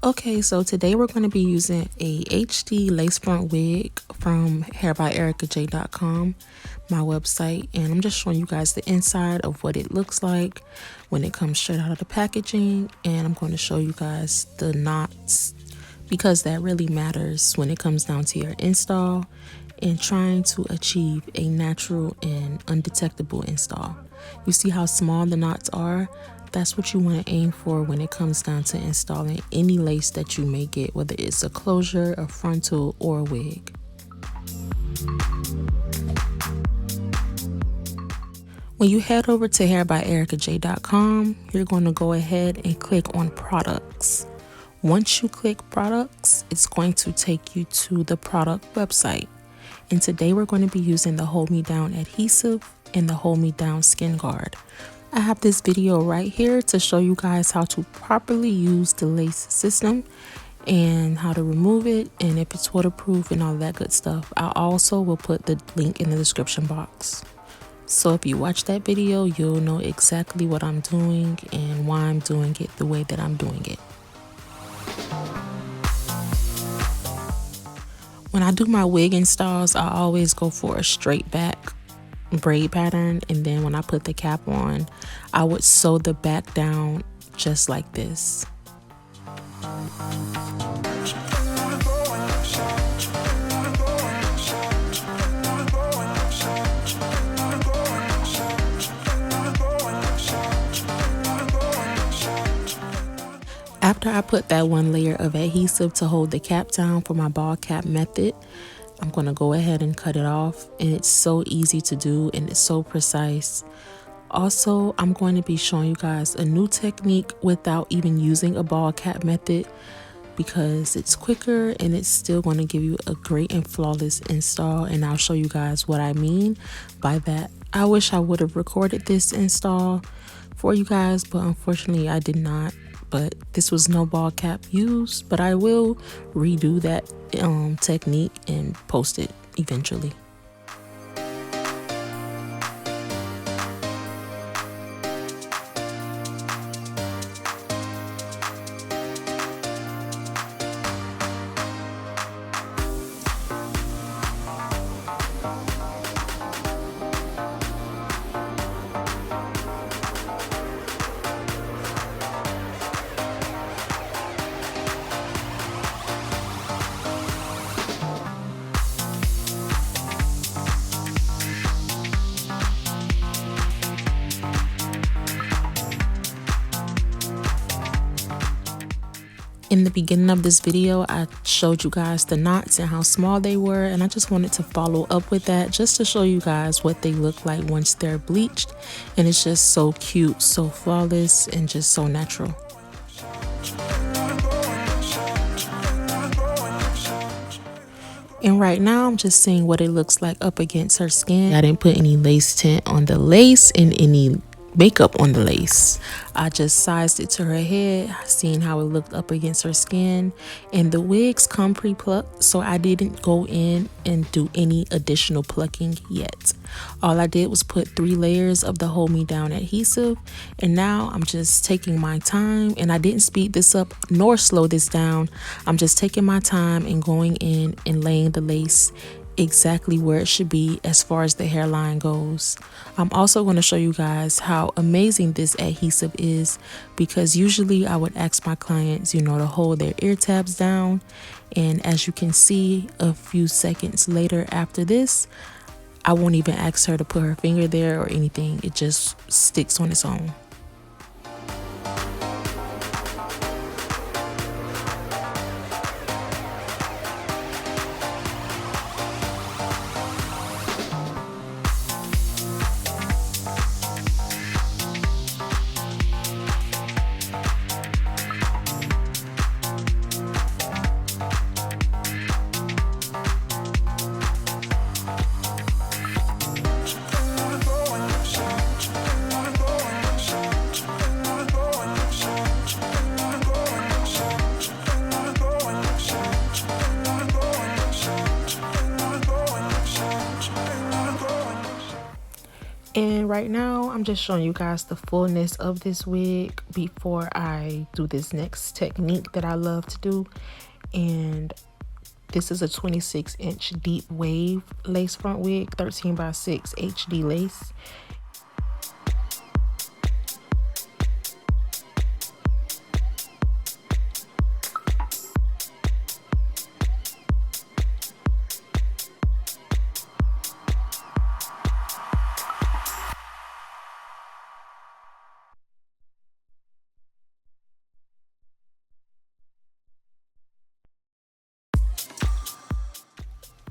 Okay, so today we're going to be using a HD lace front wig from hairbyerickaJ.com, my website, and I'm just showing you guys the inside of what it looks like when it comes straight out of the packaging, and I'm going to show you guys the knots because that really matters when it comes down to your install and trying to achieve a natural and undetectable install. You see how small the knots are? That's what you want to aim for when it comes down to installing any lace that you may get, whether it's a closure, a frontal, or a wig. When you head over to hairbyerickaJ.com, you're going to go ahead and click on products. Once you click products, it's going to take you to the product website. And today we're going to be using the Hold Me Down adhesive and the Hold Me Down skin guard. I have this video right here to show you guys how to properly use the lace system and how to remove it and if it's waterproof and all that good stuff. I also will put the link in the description box. So if you watch that video, you'll know exactly what I'm doing and why I'm doing it the way that I'm doing it. When I do my wig installs, I always go for a straight back braid pattern, and then when I put the cap on, I would sew the back down just like this. After I put that one layer of adhesive to hold the cap down for my ball cap method, I'm going to go ahead and cut it off, and it's so easy to do and it's so precise. Also, I'm going to be showing you guys a new technique without even using a ball cap method because it's quicker and it's still going to give you a great and flawless install, and I'll show you guys what I mean by that. I wish I would have recorded this install for you guys, but unfortunately I did not. But this was no ball cap used, but I will redo that technique and post it eventually. In the beginning of this video, I showed you guys the knots and how small they were, and I just wanted to follow up with that just to show you guys what they look like once they're bleached, and it's just so cute, so flawless, and just so natural. And right now I'm just seeing what it looks like up against her skin. I didn't put any lace tint on the lace and any makeup on the lace. I just sized it to her head, seeing how it looked up against her skin, and the wigs come pre-plucked, so I didn't go in and do any additional plucking yet. All I did was put 3 layers of the Hold Me Down adhesive, and now I'm just taking my time, and I didn't speed this up nor slow this down. I'm just taking my time and going in and laying the lace exactly where it should be as far as the hairline goes. I'm also going to show you guys how amazing this adhesive is, because usually I would ask my clients, to hold their ear tabs down, and as you can see a few seconds later after this, I won't even ask her to put her finger there or anything. It just sticks on its own. And right now I'm just showing you guys the fullness of this wig before I do this next technique that I love to do. And this is a 26-inch deep wave lace front wig, 13x6 HD lace.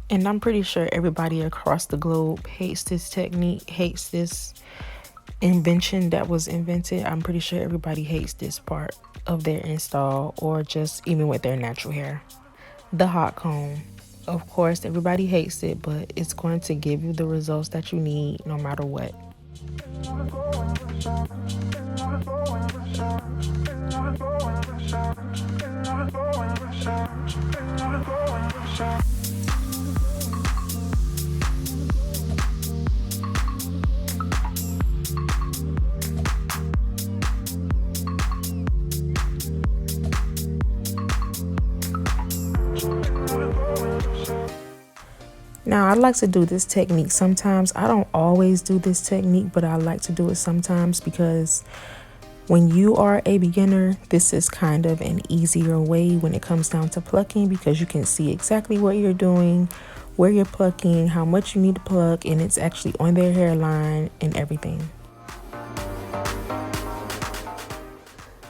And I'm pretty sure everybody across the globe hates this technique, hates this invention that was invented. I'm pretty sure everybody hates this part of their install, or just even with their natural hair. The hot comb. Of course, everybody hates it, but it's going to give you the results that you need no matter what. Now, I like to do this technique sometimes. I don't always do this technique, but I like to do it sometimes because when you are a beginner, this is kind of an easier way when it comes down to plucking, because you can see exactly what you're doing, where you're plucking, how much you need to pluck, and it's actually on their hairline and everything.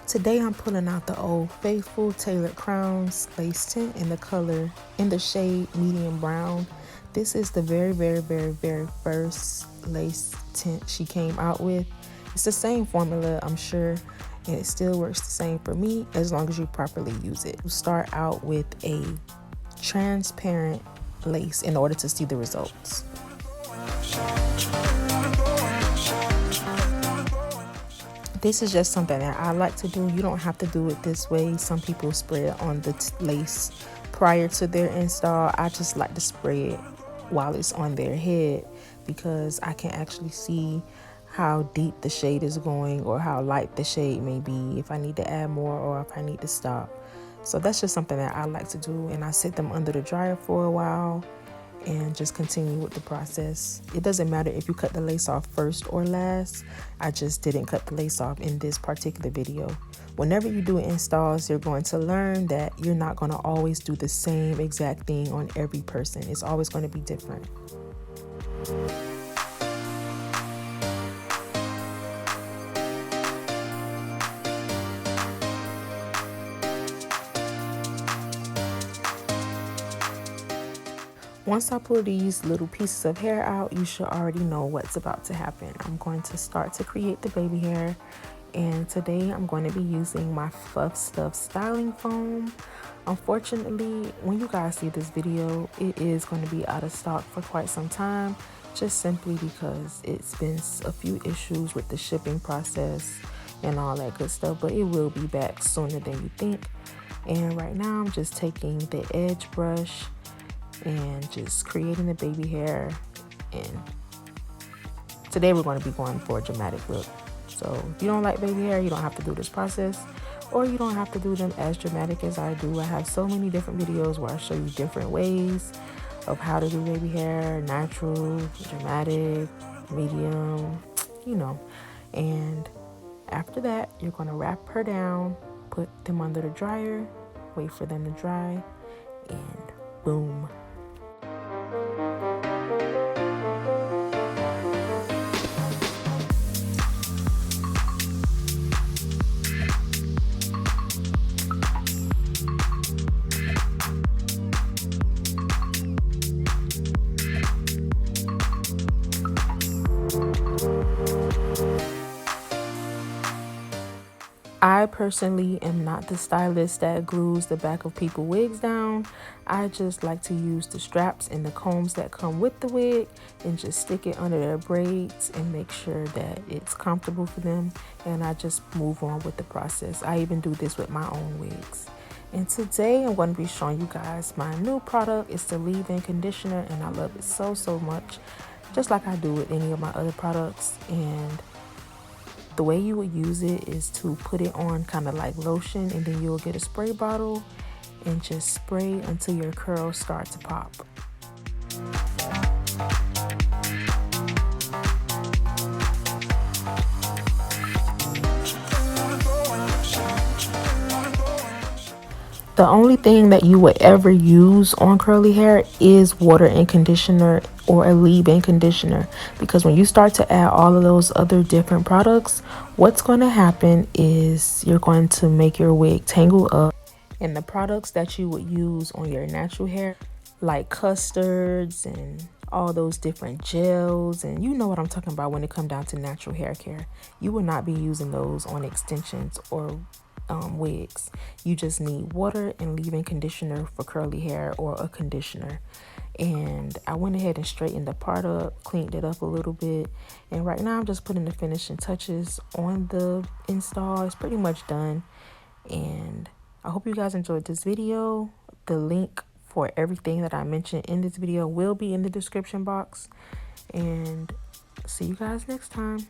Today I'm pulling out the Old Faithful Tailored Crowns lace tint in the shade medium brown. This is the very first lace tint she came out with. It's the same formula, I'm sure, and it still works the same for me as long as you properly use it. You start out with a transparent lace in order to see the results. This is just something that I like to do. You don't have to do it this way. Some people spray it on the lace prior to their install. I just like to spray it while it's on their head, because I can actually see how deep the shade is going or how light the shade may be, if I need to add more or if I need to stop. So that's just something that I like to do, and I sit them under the dryer for a while and just continue with the process. It doesn't matter if you cut the lace off first or last. I just didn't cut the lace off in this particular video. Whenever you do installs, you're going to learn that you're not going to always do the same exact thing on every person. It's always going to be different. Once I pull these little pieces of hair out, you should already know what's about to happen. I'm going to start to create the baby hair, and today I'm going to be using my Fluff Stuff styling foam. Unfortunately, when you guys see this video, it is going to be out of stock for quite some time, just simply because it's been a few issues with the shipping process and all that good stuff, but it will be back sooner than you think. And right now I'm just taking the edge brush and just creating the baby hair. And today we're going to be going for a dramatic look. So if you don't like baby hair, you don't have to do this process, or you don't have to do them as dramatic as I do. I have so many different videos where I show you different ways of how to do baby hair: natural, dramatic, medium, you know. And after that, you're going to wrap her down, put them under the dryer, wait for them to dry, and boom. I personally am not the stylist that glues the back of people's wigs down. I just like to use the straps and the combs that come with the wig and just stick it under their braids and make sure that it's comfortable for them, and I just move on with the process. I even do this with my own wigs. And today I'm going to be showing you guys my new product. It's the leave-in conditioner, and I love it so much. just like I do with any of my other products. And the way you would use it is to put it on kind of like lotion, and then you'll get a spray bottle and just spray until your curls start to pop. The only thing that you would ever use on curly hair is water and conditioner or a leave-in conditioner, because when you start to add all of those other different products, what's going to happen is you're going to make your wig tangle up. And the products that you would use on your natural hair, like custards and all those different gels, and you know what I'm talking about when it comes down to natural hair care, you will not be using those on extensions or wigs. You just need water and leave-in conditioner for curly hair, or a conditioner. And I went ahead and straightened the part up, cleaned it up a little bit, and right now I'm just putting the finishing touches on the install. It's pretty much done, and I hope you guys enjoyed this video. The link for everything that I mentioned in this video will be in the description box, and see you guys next time.